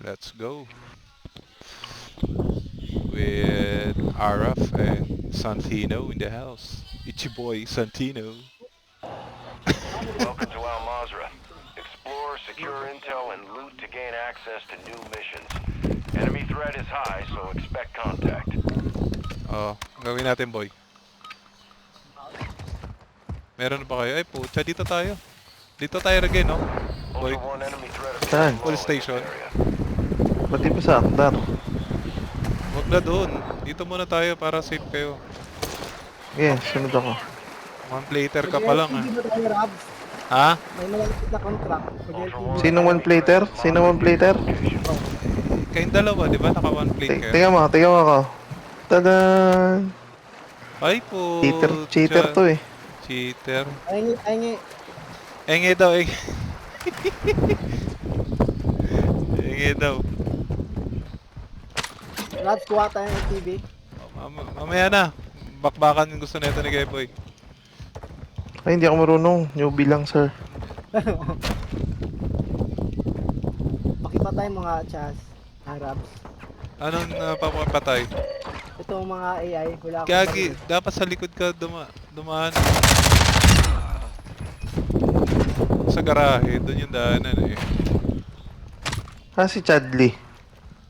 Let's go. With Araf and Santino in the house. It's your boy, Santino. Welcome to Al Mazrah. Explore, secure intel, and loot to gain access to new missions. Enemy threat is high, so expect contact. Oh, gawin natin, boy. Meron na ba kayo? Ay, pucha, dito tayo. Dito tayo again, no? Boy, Ultra One, enemy threat Saan? appears low police in this station. area. Ba't di pa sa Akdar? Huwag na doon. Dito muna tayo para safe kayo. Okay, sunod ako. One plater ka pa lang, Hindi ah. ba tayo, Rabs? Ha? May malapit na contract. Ultra Mag-LTV. One, Sinong one enemy plater? threat is Sino one plater? location. Kayong dalawa, di ba? Naka one plate kayo. Tingnan mo ako. Tadan! Ay, po. Cheater to eh. Cheater. Ay, Enge daw, enge. Enge daw. Rabs, kuha tayo ng TV. Mamaya na. Bakbakan yung gusto nito ni Gayboy. Ay, hindi ako marunong. Newbie lang, sir. Pakipatay mga chas. Rabs. Anong papapatay? Itong mga AI, wala akong Gagi, marinig. dapat sa likod ka dumaan. Sa garahe, doon yung daanan eh. Si Chadley.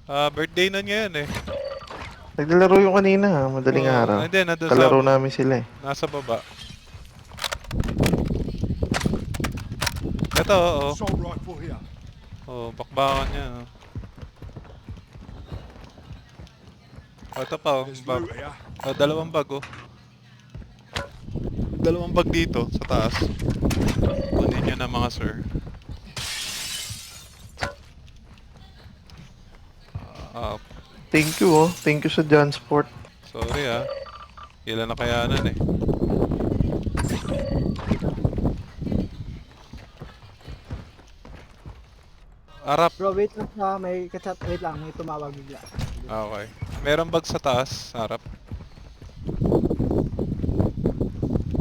Birthday nun ngayon eh. Naglalaro yung kanina, madaling Oo, araw. hindi, nandun Kalaro sa, namin sila eh. nasa baba. Ito, oo. Assault rifle here. Oh, bakbakan niya. Oh, ito pa, oh. There's Bag. loot here. Oh, dalawang bag, oh. Dalawang bag dito, sa taas. Kunin nyo na mga sir. Thank you oh. Thank you sa Jansport. Sorry ah. Ilan na kayanan eh. Arap. Bro, wait lang sa may kachat. Wait lang, may tumawag bigla. Okay. Meron bag sa taas, Arap.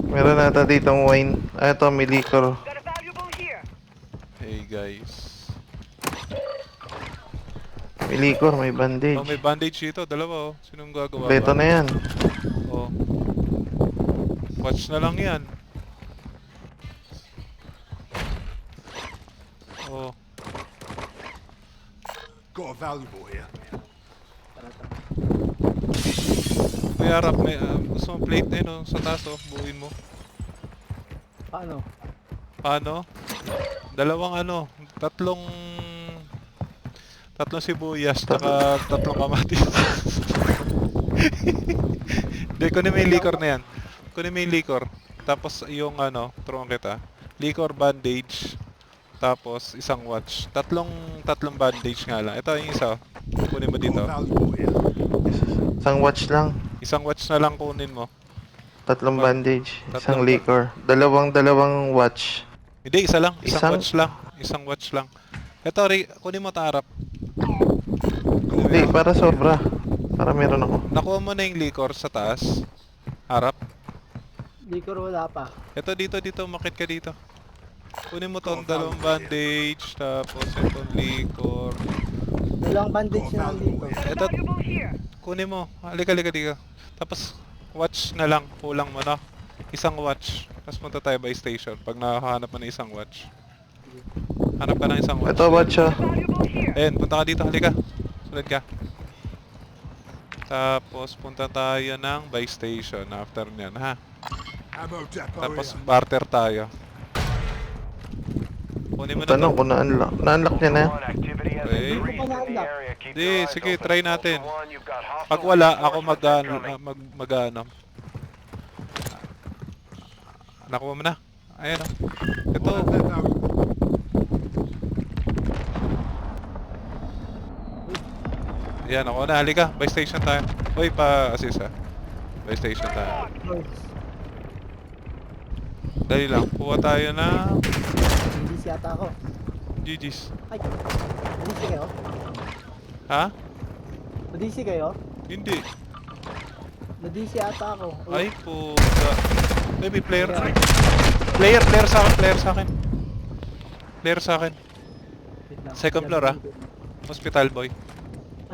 Meron nata ditong wine. Ito, may liquor. Hey guys. May liquor, may bandage. Oh, may bandage dito. Dalawa oh. Sinong gagawa Beto ba? na yan. Oh. Watch na lang yan. Oh. Got a valuable here. May Arap. May, gusto mo plate na yun oh. Sa taas oh. Buuin mo. Paano? Paano? Dalawang ano, tatlong sibuyas, tsaka tatlong kamatis. Hindi, kunin mo yung liquor na yan. Kunin mo yung liquor. Tapos yung ano, turuan kita. Liquor, bandage, tapos isang watch. Tatlong bandage nga lang. Ito yung isa. Kunin mo Got dito. a valuable here. Isang watch lang. Isang watch na lang kunin mo. Tatlong bandage. Isang Tatlong liquor. Dalawang watch. Hindi, isa lang. Isang Isang- watch lang. Isang watch lang. Ito, kunin mo tarap. Hindi, para sobra. Para meron ako. Nakuha mo na yung liquor sa taas. Harap. Liquor wala pa. Ito dito, makit ka dito. Kunin mo tong dalawang bandage, tapos itong liquor. Dalawang bandage na lang dito. Ito, kunin mo. Halika dito. Tapos, watch na lang. Kulang mo na. Isang watch. Tapos punta tayo by station pag nakahanap mo na isang watch. Hanap ka ng isang watch. Ito, watch ah. Ayan, punta ka dito. Halika. Sunod ka. Tapos, punta tayo ng by station after nyan, ha? Ammo depot Tapos, here. barter tayo. Kunin mo na Tanong to. kung na-unlock. Na-unlock niya na yan. Ultra One, activity has Okay. increased in the area. Keep Di, your eyes sige, open. try natin. Ultra One, you've got hostile Pag wala, ako reinforcements incoming. mag-ano. Nakuha mo na. Ayan o. Ito. What have that valuable? Ayan, ako na. Halika. By station tayo. Uy, pa-assist ha. By station tayo. Dali lang. Kuha tayo na Hindi yata ako. GG's. Ay, nadisi kayo? Ha? Nadisi kayo? Hindi. Nadisi ata ako. Ay, puta. Ay, may player. Player sa akin. Player sa akin. Wait lang. Second floor, ah. Hospital boy.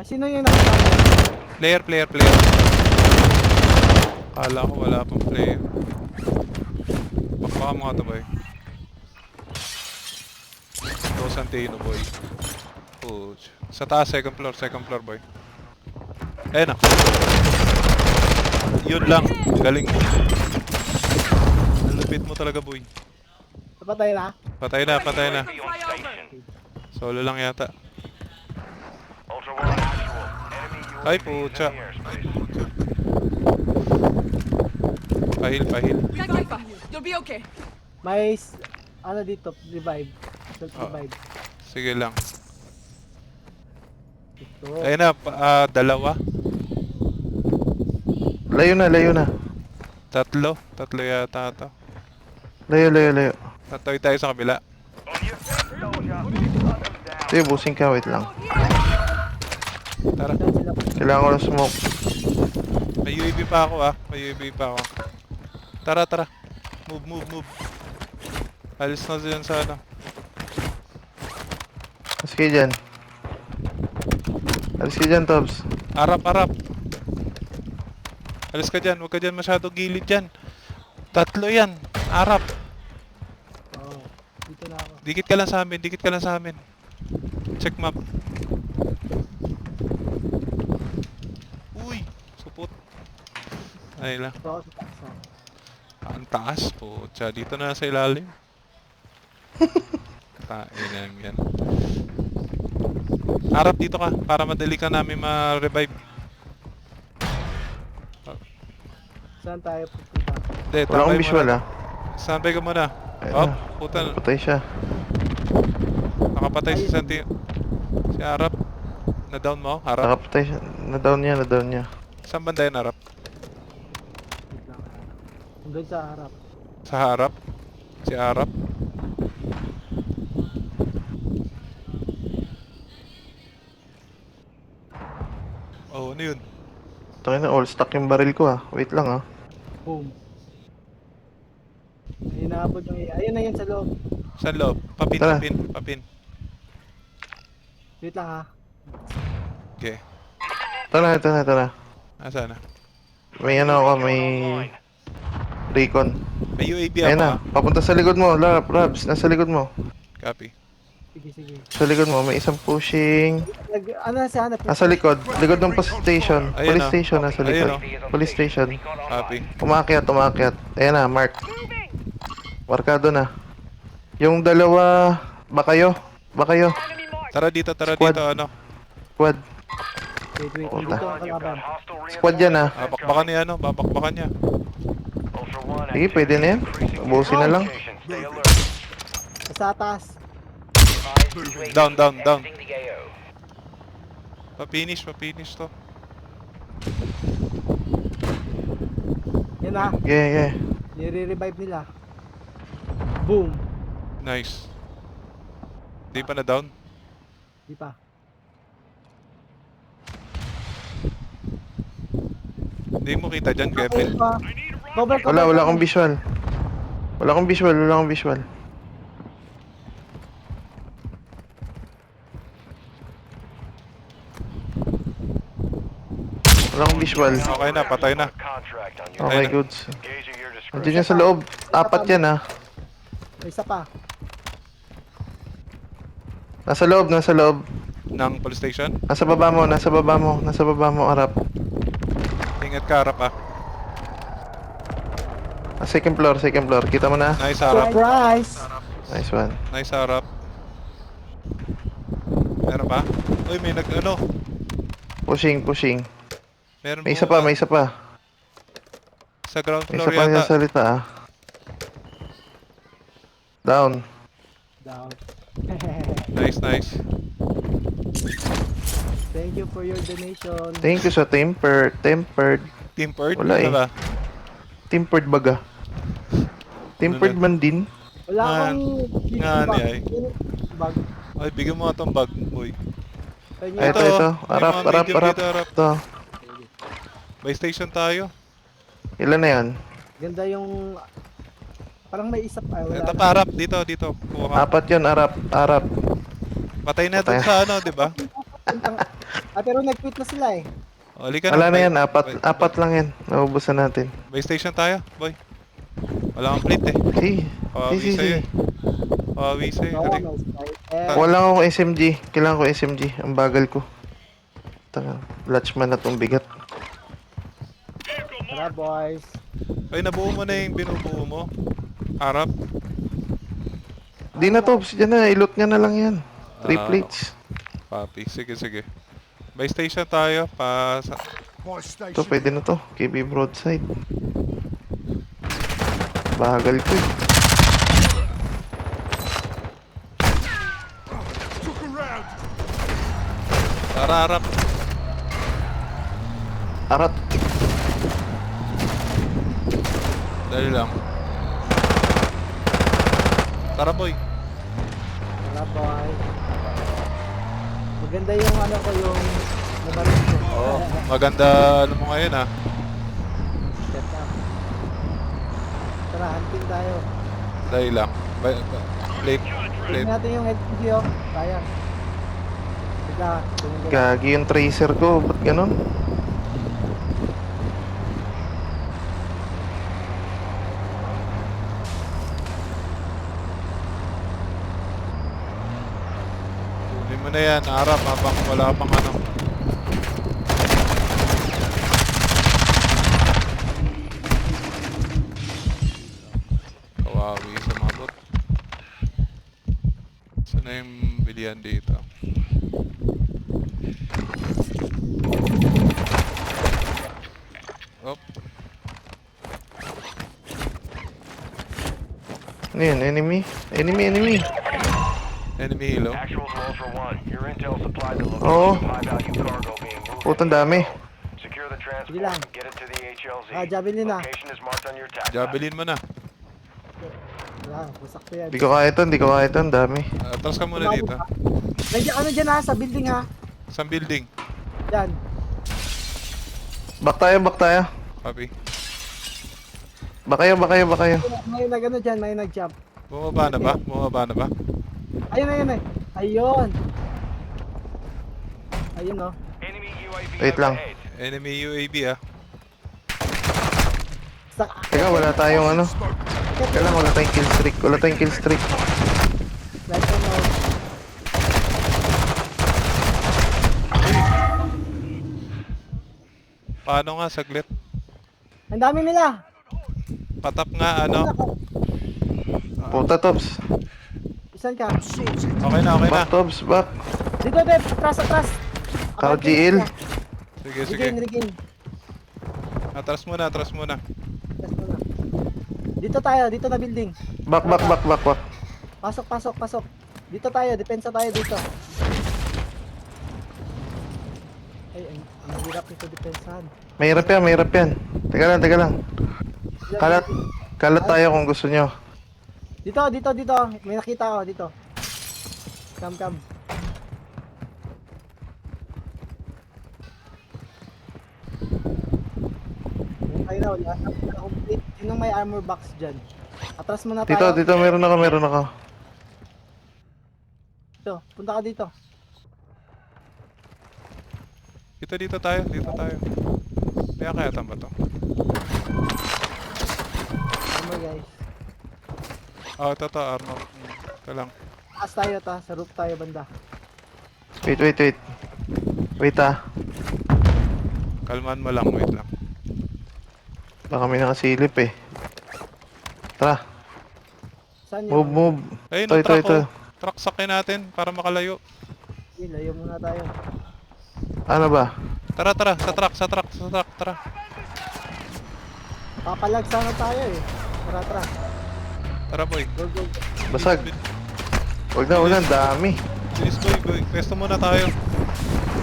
Ah, sino yung nakita mo? Player. Kala ko wala pang player. Baka mga to boy. Ito Santino boy. Puch. Sa taas, second floor boy. Ayun na. Yun lang. Galing. Ang lupit mo talaga boy. Napatay na? Patay na. UAV on station. Solo lang yata. Ultra One actual. Enemy UAV Ay, is in pucha. the airspace. Pahil. You'll be okay. May, ano dito, revive. Ah. Self-revive. Sige lang. Ito. Ayun na, dalawa. Layo na. Tatlo yata ito. Layo. Tatoy tayo sa kabila. On your feet, soldier. Hunt them down. Sige, busing ka. Wait lang. Tara. Saan sila? Kailangan ko ng smoke. May UAV pa ako ah. Tara. Move. Alis na dyan sa ano. Alis kayo dyan, Tobs. Arap. Alis ka dyan. Huwag ka dyan masyado gilid dyan. Tatlo yan. Arap. Oo. Dito na ako. Dikit ka lang sa amin. Check map. Uy. Supot. Ay lang. Dito ako sa taas. Oh. Ang taas po. Dito na sa ilalim. Tain lang yan. Arap dito ka para madali ka namin ma-revive. Saan tayo pupunta? Hindi, Wala akong visual, ah. Standby ka muna. Ayun Oh, na. puta. Patay siya. Nakapatay si Santi. Si Arap. Na-down mo? Arap? Nakapatay siya. Na-down niya. Saan banda yun, Arap? Wait lang. Hanggang sa harap. Sa harap? Si Arap? Oh, ano yun? Tayo na, all stuck yung baril ko, ah. Wait lang, ah. Boom. Ayun naabot yung ayun na yun sa loob. Saan loob? Tara. Papin. Wait lang ha. Okay. Ito na. Nasaan na? May ano ako, may recon. May UAV Ayun ako na, papunta sa likod mo, Rabs, nasa likod mo. Copy. Sige. Sa likod mo, may isang pushing. Ano sa hanap? Nasa likod ng police station. Ayun, Police ah. station, nasa likod. Ayun, Police station. Copy. Umakyat. Ayan na, mark. Markado na. Yung dalawa, ba kayo? Tara dito, Squad. ano? Squad. Wait. Puta. Dito ang kalaban. Squad yan, ah. Babakbakan niya, ano? Babakbakan niya. Ultra One Sige, pwede na yan. Ubusin na lang. Stay alert. Sa taas. Down. Papinish to. Yan na. Yeah. Nire-revive nila. Boom. Nice. Di pa na down? Di pa. Hindi mo kita dyan, Kevin. Cover. Wala akong visual. Wala akong visual. Wala akong visual. Okay na, patay na. Contract on your Okay, Ayun. goods. engage at your discretion. Nandiyan yan sa loob. Apat yan, ah. May isa pa. Nasa loob. Ng police station. Nasa baba mo, Arap. Ingat ka, Arap ah. Second floor. Kita mo na? Nice, Arap. Surprise! Nice one. Nice, Arap. Meron ba? Uy, may ano? Pushing. Meron May isa pa. Sa ground May floor isa pa yata. yung salita, ah. Down. Down. Nice. Thank you for your donation. Thank you sa tempered. Tempered? Wala Ano eh. ba? Tempered baga. Tempered man din. Wala akong nga bag. ni ay. Bag. Ay, bigyan mo nga tong bag, boy. Kanya. Ay, ito. May Arap. mga medium dito, Arap. Ito. By station tayo. Ilan na yan? Ganda yung Parang may isa pa. Wala Ito na. pa, Arap. Dito. Kuha ka. Apat yun, Arap. Arap. Patay na Patay. dun sa ano, di ba? Pero nag-quit na sila eh. O, halika Wala na Bay- yan, apat. Bay- Apat lang yan. Naubusan natin. Bay station tayo, boy. Wala kang plate eh. Si. Kawawi sa'yo eh. Kawawi sa'yo. Oo, Halika. may sniper. Wala akong SMG. Kailangan ko SMG. Ang bagal ko. Tanga. Latchman na tong bigat. Tara boys. Ay, nabuo mo na yung binubuo mo. Arap. Di na to. Diyan na. Ilot niya na lang yan. 3 Ah. plates. Papi. Sige. Bay station tayo. My Ito, station. pwede na to. KB broadside. Bagal ko eh. Took a round. Tara, Arap. Arat. Dali lang. Tara, boy. Tara boys. Maganda yung ano ko yung nabarin ko. Oo. Maganda ano mo ngayon ah. Step up. Tara, hunting tayo. Dali lang. Plate. Tignan natin yung LPG oh. Sayang. Teka, tingnan ko. Gagi yung tracer ko. Ba't ganon? Kunin mo na yan, Arap, habang wala pang ano. Kawawi sa mga bot. Saan na yung bilihan dito? Oh, Ano yun? Enemy? Enemy. enemy hilo. Actual to Ultra One. Your intel supplied the Oo. location of high-value cargo being moved. Putang dami. Secure the Sige lang. transport. Get it to the HLZ. Javelin na. Location is marked on your tac map. Javelin mo na. Wala, wasak pa yan. Di ko kaya ito. Di ko kaya ito. Ang dami. Atras ka muna dito. Nandiyan ano dyan ha, sa building ha. Isang building. Yan. Back tayo. Papi. Back kayo. May nag-ano dyan, may nag-jump. Bumaba na ba? Ayun. Ayun. Ayun oh. Enemy UAV Wait lang. overhead. Enemy UAV ah. Sa Teka, wala tayong ano. Teka lang, wala tayong kill streak. sniper mode. Paano nga saglit? Ang dami nila. Patap nga ano. Puta, Tops. Isan ka? Okay na. Back, Tops. Back. Dito, Dep. Atras. Tao GL. Sige. Regain. Atras muna. Atras mo na. Dito tayo, dito na building. Back. Pasok. Dito tayo, depensa tayo dito. Ay, ang hirap nito depensahan. Mahirap yan. Teka lang. Kalat tayo kung gusto nyo. Dito. May nakita ako dito. Come. Ay na, wala na complete. Sinong may armor box dyan? Atras muna tayo. Dito, meron ako. Dito, punta ka dito. Dito tayo. Kaya kayatan ba to? Armor guys. Oh, ito armor. Ito lang. Taas tayo sa roof tayo banda. Wait ah. Kalman mo lang, wait lang. Baka may nakasilip eh. Tara, Saan yun? move. Ayun, Ito, truck ito. oh. Truck sakin natin para makalayo. Sige, layo muna tayo. Ano ba? Tara, sa truck, tara. Papalag sana tayo eh. Tara. Tara boy. Go. Basag. Huwag na, dami. Bilis boy. Pwesto muna tayo.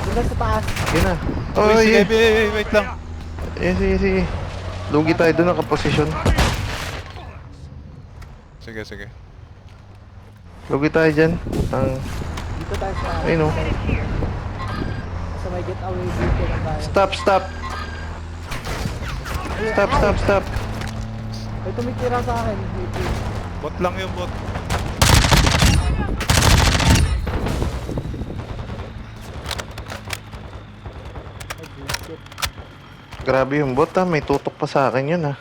Dito sa taas. Sige na. Boy, Oh, sige, yeah. wait lang. Sige. Lugi tayo doon, nakaposisyon. Sige. Lugi tayo dyan. Dito tayo sa... Ayun oh. Sa may getaway dito na tayo. Stop. May tumitira sa akin. Wait, wait. Bot lang yung bot. Ay, bullshit. Grabe yung bot ah, may tutok pa sa akin yun ah.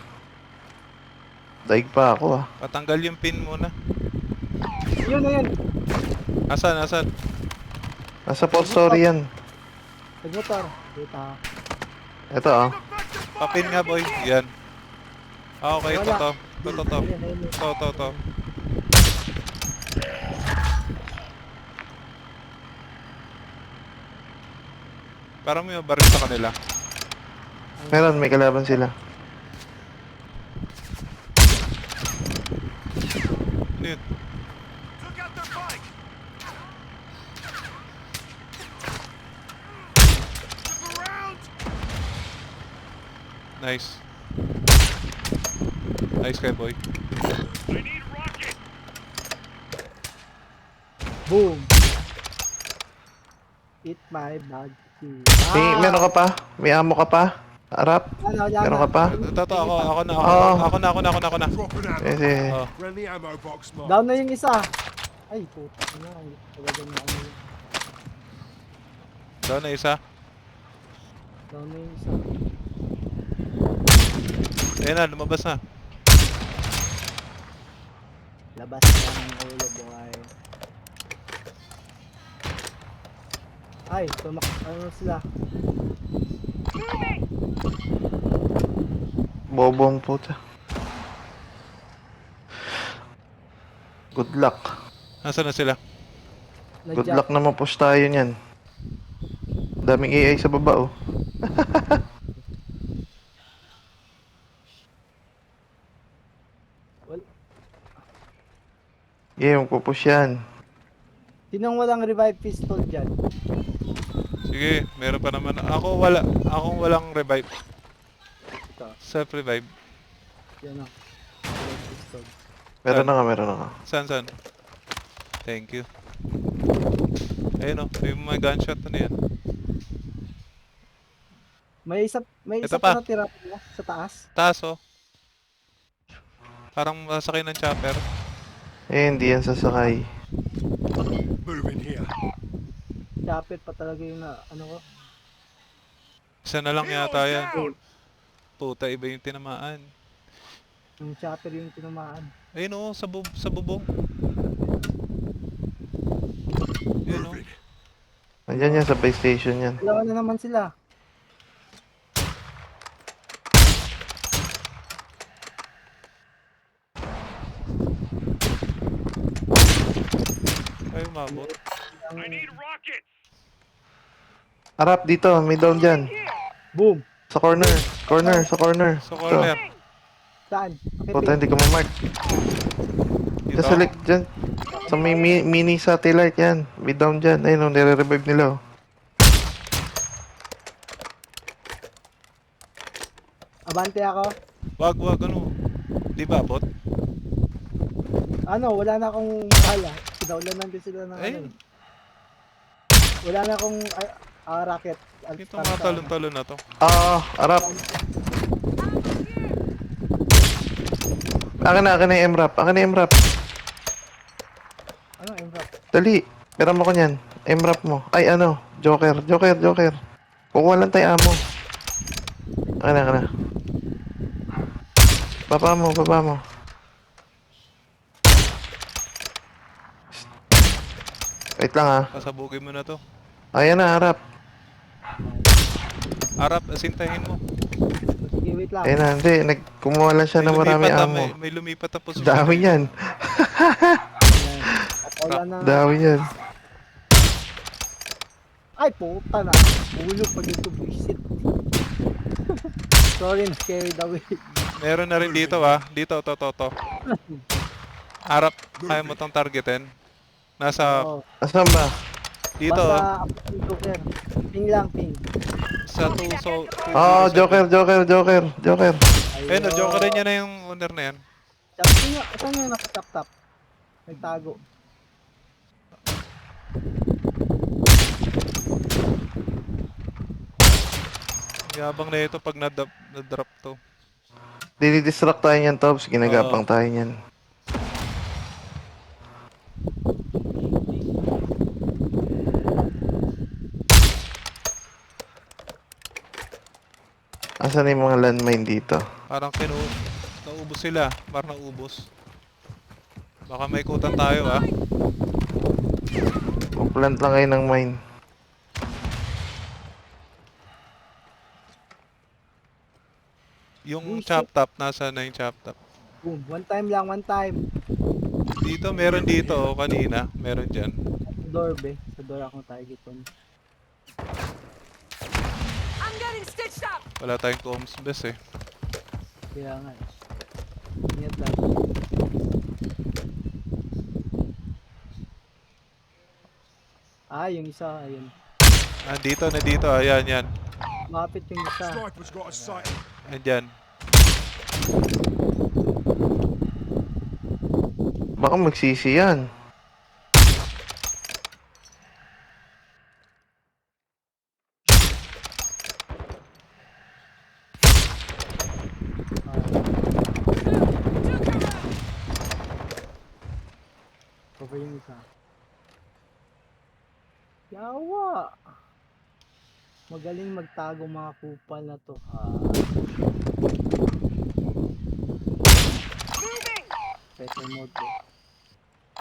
Daig pa ako ah. Patanggal yung pin muna. Yun na yun. Asan, asan? Nasa 4 story yan. Nagmotor. Wait ha. Ito ah. Papin nga boy. Yan. Ah, okay, ito Wala. to. Ito to. Ayun, ayun. To. Parang may baril sa kanila. Meron, may kalaban sila. Ano yun? Took out their bike. Look around. Nice. Nice kay boy. I need rocket. Boom. Eat my bag. Meron ka pa? May ammo ka pa? Arap? Wala, wala Meron na. ka pa? Ito, ako na. Oo. Ako na. Dropping ammo. Kasi, Oh. Friendly ammo box mark. Down na yung isa. Ay, puta na. Talaga na ano yun. Doon na isa. Down na yung isa. Ayun na, lumabas na. Labas na ng ulo, boy. Ay, ano sila? bobong puta. Good luck. Nasaan na sila? Good luck na mapush tayo niyan. Daming AI sa baba oh. Well, Yeah, magpupush yan. sinong walang revive pistol dyan? Sige, meron pa naman. Akong walang revive. Ito, Self-revive. yan o. Revive pistol. Meron na nga. Saan? Thank you. Ayun o, may mga gunshot na yan. May isa Ito pa pa. na tira sa taas. Taas o. Parang masakay ng chopper. Eh, hindi yan sasakay. Move in here. Chopper pa talaga yung ano ko. Isa na lang yata yan. Down. Puta, iba yung tinamaan. Yung chopper yung tinamaan. Ayun o, sa bubong. Yun o. Moving. Nandiyan yan sa base station yan. Dalawa na naman sila. Ay, umabot. Arap dito, may down dyan. Boom! Sa corner. Sa corner. Sa corner. Saan? Okay, Puta, hindi ko ma-mark. Dito. Dyan sa dyan. Sa may mini satellite yan. May down dyan. Ayun, nire-revive nila oh. Abante ako. Wag, ano. Di ba, bot? Ano, wala na akong bala. Pinaulan din sila ng ano. Ayun. Wala na akong rocket. Ito mga talon-talon na to. Arap. Akin na yung MRAP. Ano, MRAP? Dali. Meron ako niyan. MRAP mo. Ay, ano. Joker. Kukuha lang tayo ammo. Akin na. Baba mo. Wait lang ah. Pasabugin mo na to. Ayan na, Arap. Arap, asintahin mo. Sige, wait lang. Ayan na, hindi. Kumuha lang siya ng marami ammo. May lumipat na posisyon. Dami yan. Ayan. At wala na. Dami yan. Ay, puta na. Ulo pag ito visit. Sorry, na-carried away. Meron na rin dito Dito, to. Arap, kaya mo tong targetin. Nasa, Oo. Asan ba? dito, Basta, Joker. Ping lang, ping. sa tuso. Joker. Ayun, Joker rin niya na yung owner na yan. Saan yung nakatap-tap? Nagtago. Yabang na ito pag na-drop to. Dinidistract tayo niyan, Tobs. Ginagapang Oo. tayo niyan. Asan na yung mga landmine dito? Parang naubos sila. Parang naubos. Baka may ikutan tayo ah. Mag-plant lang kayo ng mine. Yung Uy, chop top, nasa na yung chop top? Boom. One time lang, one time. Dito, meron dito oh, kanina. Meron dyan. Sa door, be. Sa door akong target on. I'm getting stitched up. Wala tayong comms best eh. Kaya nga. Ingat lang. Ah, yung isa, ayun. Ah, dito na dito. Ayan, yan. Mapit yung isa. Sniper's got a sight. Andyan. Baka magsisi yan. Cover yung isa. Yawa! Magaling magtago mga kupal na to. Better mode ko.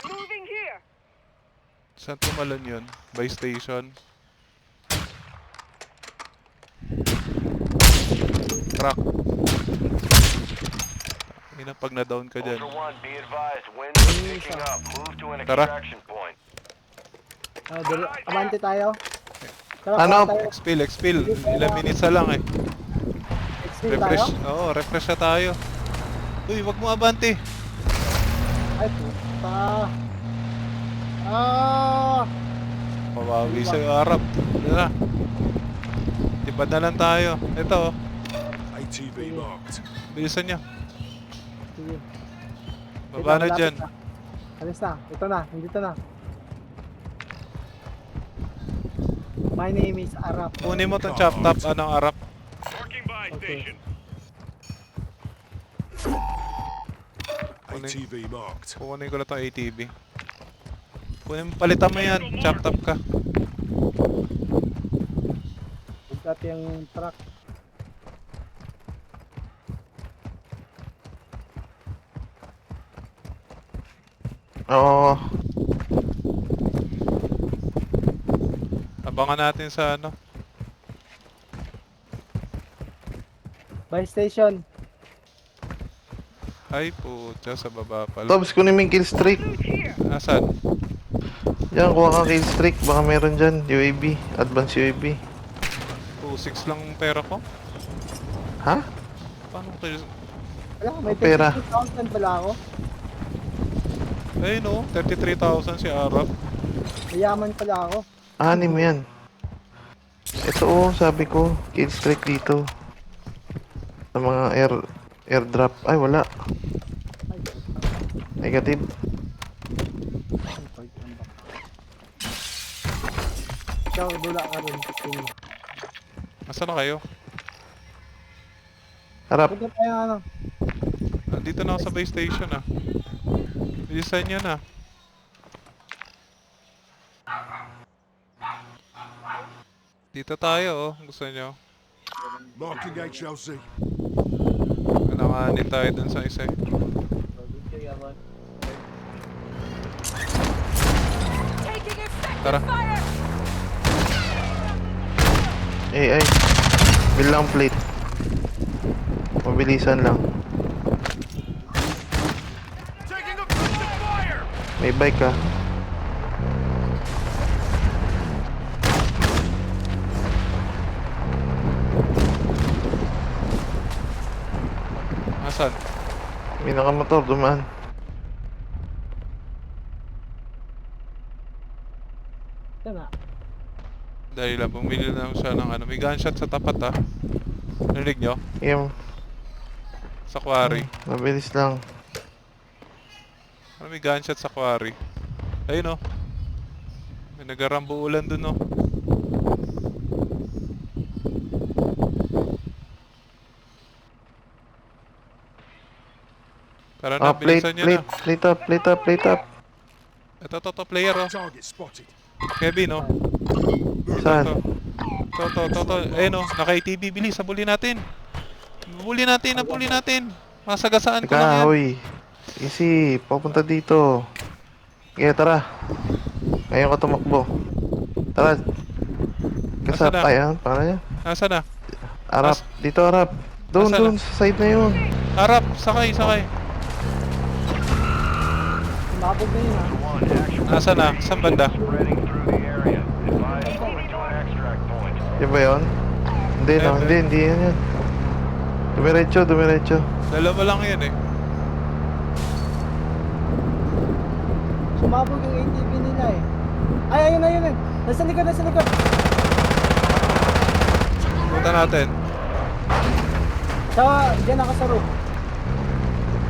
Moving here. Saan tumalon yun? By station. Crack. Ina pag na-down ka dyan. Ultra One, be advised, winds are picking up. Move to an Tara. extraction point. Abante tayo. Tara, Ano? kuha tayo. Expel. Ilang minutes na lang eh. Exfil tayo. Refresh. Oo, refresh na tayo. Uy, wag mo abante. Ay, puta. Ah! Pawawi sa'yo, Arab. Tara. Tipad na lang tayo. Ito, oh. ATV marked. Bilisan nyo. Sige. Baba na Malapit dyan. Alis na. Ito na. Nandito na. My name is Arap. Kunin mo tong chop top. Anong Arab? Working by Okay. station. ATV marked. Kukunin ko na tong ATV. Palitan mo yan. Chop top ka. Pagkat yung truck. Oo. Abangan natin sa ano. By station. Ay, putya. Sa baba pala. Tobs, kunin mo yung kill streak. Asan? Yan, kuha kang kill streak. Baka meron dyan. UAV. Advanced UAV. 2.6 lang ang pera ko. Ha? Paano kayo? Wala, may Pera. 33,000 pala ako. Ay no, 33,000 si Arab. Mayaman pala ako. Anim yan. Ito oh, sabi ko. Kill streak dito. Sa mga airdrop. Ay, wala. Ay, puta. Negative. Ay, pag ang baka. Ikaw, dula ka rin. Tingin. Nasaan na kayo? Harap. Punta tayo ano. Nandito na ako sa base station ah. Bilisan nyo na. Dito tayo oh, gusto nyo. Marking HLZ. Alanganin tayo dun sa isa eh. Taking effective Tara. fire. Ay. Bilang plate. Mabilisan lang. Taking effective fire! May bike ka. Asan? May nakamotor, dumaan. Ito na. Dahil lang, bumili lang siya ng ano. May gunshot sa tapat ah. Narinig nyo? Yung, Sa quarry. mabilis lang. Ano may gunshot sa quarry? Ayun oh. May nagarambuulan dun oh. Tara na, Plate, bilisan nyo na. plate up, plate up, plate up. Ito, player oh. Target spotted. Kevin oh. Saan? To. Eh no, naka-ATV, bilis, habulin natin. Habulin natin. Masagasaan ko lang Teka, yan. hoy. Easy, papunta dito. Okay, tara. Ngayon ka tumakbo. Tara. Kasap Nasaan na? tayo, para yan. Nasaan na? Arap, dito Arap. Doon, Nasaan doon, sa side na yun. Harap, sakay. Sumabog na yun ha. One, actual Nasaan na? Saan banda? spreading through the area. Advise moving to an extract point. Yan ba yun? Hindi, no, hindi yan. Dumiretso. Dalawa lang yan eh. Sumabog yung ATV nila eh. Ay, ayun na. Nasa likod. Punta natin. Diyan ako sa roof.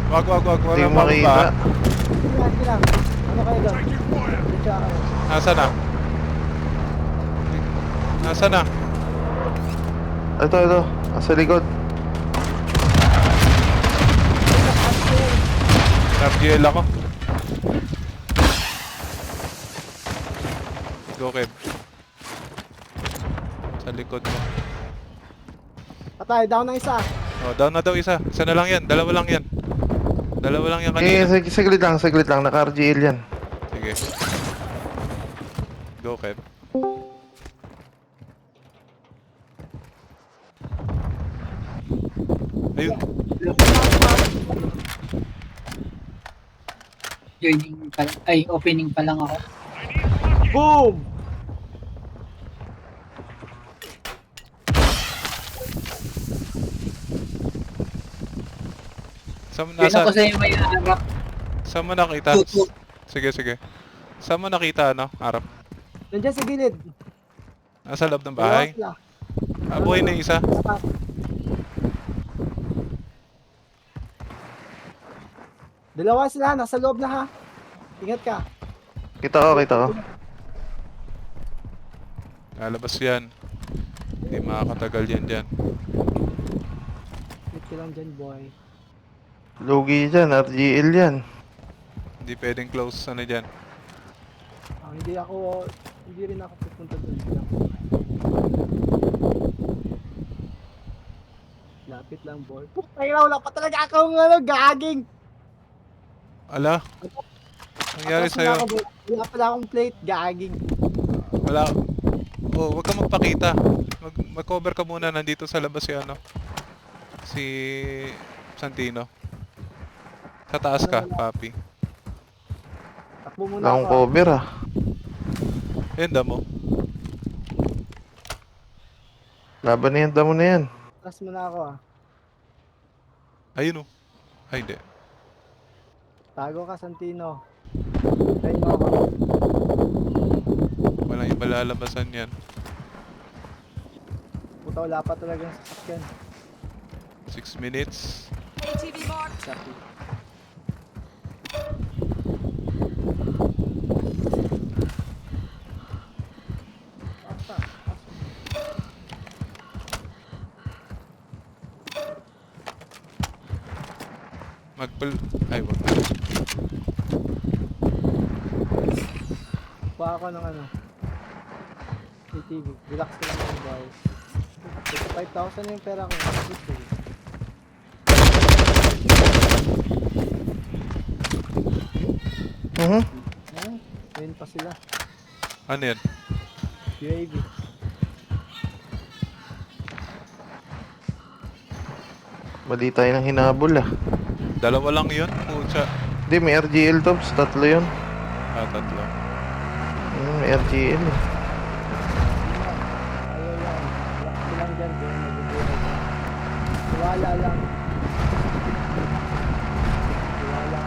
Wag. Hindi Wala ko makita. ba? Sige lang. Ano kayo doon? Taking fire. Diretso ako. Nasaan na? Nasaan na? Ito. Sa likod. RGL ako. Go, Kev. Sa likod mo. Patay, down ng isa. Oh, down na daw isa. Isa na lang yan. Dalawa lang yan Eh, kanina. saglit lang. Naka-RGL yan. Sige. Go, Kev. Ayun. Joining pa, ay opening pa lang ako. Boom! Saan Join ako nasa? sa may harap. Saan mo nakita? Tutu. Sige. Saan mo nakita, ano? Arap. Nandiyan sa gilid. Nasa loob ng bahay? Dalawa Ah, buhay na yung isa. sila. Dalawa sila, nasa loob na ha. Ingat ka. Kita ko. Lalabas yan. Hindi makakatagal yan dyan. Ingat ka lang dyan, boy. Lugi dyan, RGL yan. Hindi pwedeng close, ano dyan. Hindi rin ako pupunta doon. Lapit lang, boy. Putay na, wala pa talaga akong gaging. Ala? Nangyari Atras mo na sa'yo? ako, boy. Wala pala akong plate, gaging. Wala. Oh, wag kang magpakita. Mag-cover ka muna. Nandito sa labas si ano. Si Santino. Sa taas ka, papi. Takbo muna Wala akong ako. cover ah. Ayun, damo. Laban na yan, damo na yan. Atras muna ako ah. Ayun oh. Ay, hindi. Tago ka, Santino. Try mo ako. Walang iba lalabasan yan. Puta, wala pa talagang sasakyan. 6 minutes. ATV marked. Sabi. Basta. Magpul... Ay, wag. Kuha ako ng ano. ATV. Relax ka lang yung boy. 5,000 yung pera ko. Ayun pa sila. Ano yan? UAV. Mali tayo ng hinabol ah. Dalawa lang yun? Pucha. Hindi, may RGL tops. 3 yun. Ah, tatlo. May RGL eh. Ayaw yan. Relax ka lang dyan. Kung magugulat ka. Wala lang. Wala.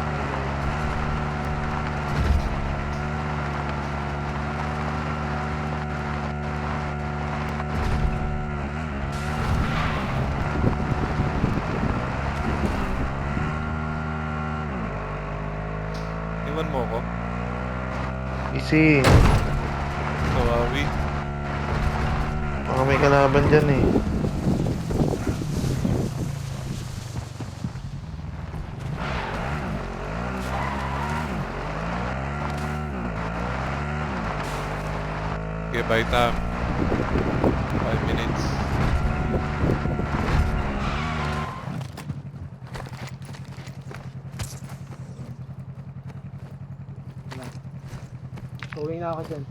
Iwan mo ko. Easy. Kawawi. Baka may kalaban dyan eh. Okay, bye Tam. 5 minutes. Uwi na ako dyan.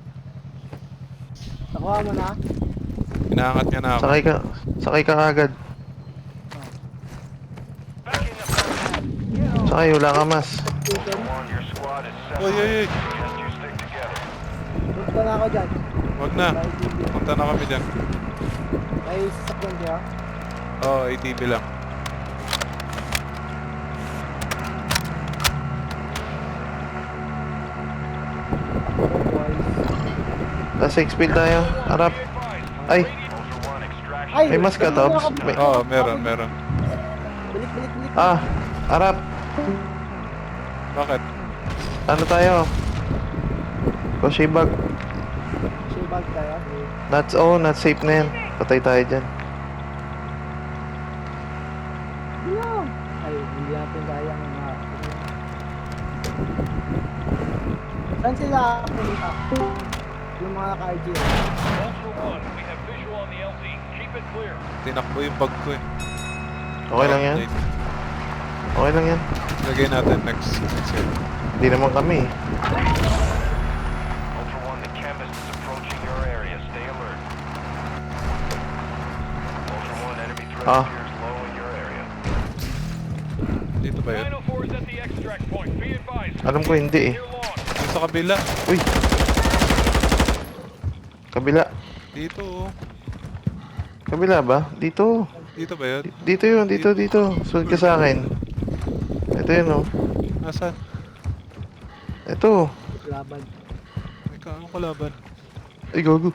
Nakuha mo na? Inaangat niya na ako. Sakay ka agad. Backing up. Sakay, wala ka mas. Ultra One, your squad is set. Oy, oy, oy. Suggest you stick together. Punta na ako dyan. Wag na. May ATV. Punta na kami dyan. May sasakyan kaya? Oo, ATV lang. Nasa expel tayo. Harap. Ay, Ultra One, extraction. Ay! may mas ka, Tobs? May... Oo, meron. Balik, balik, balik. Harap. Bakit? Ano tayo? Koshibag. Shield bag tayo. Not safe na yan. Patay tayo dyan. Bilang! Ay, hindi natin kaya ng mga... Saan sila pumunta? Yung mga naka-RG. Ultra One, we have visual on the LZ. Keep it clear. Tinakbo yung bag ko eh. Okay lang yan. Update. Okay lang yan. Lagay natin next hit. Hindi naman kami. Ultra One, the chemist is approaching your area. Stay alert. Ultra One, enemy threat appears low in your area. Dito ba yun? 904 is at the extract point. Be advised. Alam ko hindi eh. Near launch. Yung sa kabila. Uy! Kabila. Dito oh. Kabila ba? Dito. Dito ba yun? Dito yun. Dito. Sunod ka sa akin. Ito yun oh. Nasaan? Ito. Laban. Ikaw, anong kalaban? Ay, gago.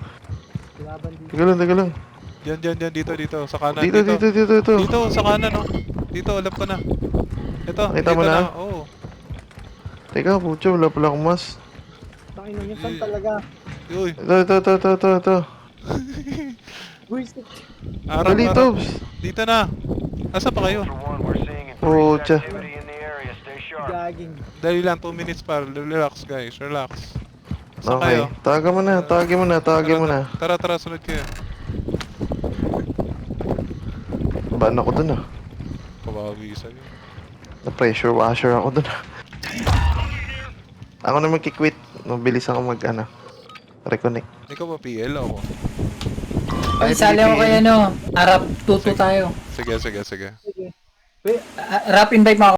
Laban dito. Taga lang. Diyan, dito. Sa kanan, Dito. Dito, sa kanan oh. Dito, alam ko na. Ito, Nakita dito mo na? Oo. Teka, pucho. Wala pala akong mas. Tangina niyo, saan talaga? Uy, Ito. Buisit. arap, Dali, arap. Tobs. Dito na. Asa pa kayo? Ultra One, we're seeing Oh, increased tsa. activity in the area. Stay sharp. Gaging. Dali lang, 2 minutes pa. Relax guys, relax. Saan Okay. kayo? Tawagan mo na. Tara, sunod kayo. Baan ako dun ah. Kawawi sa'yo. Na-pressure washer ako dun ah. Ako na magkikwit. Mabilis ako reconnect. Ikaw ba PL o ako? Ay, sali ako kay ano. Arap, tuto tayo. Sige. Sige. Wait, Rap, invite mo ako.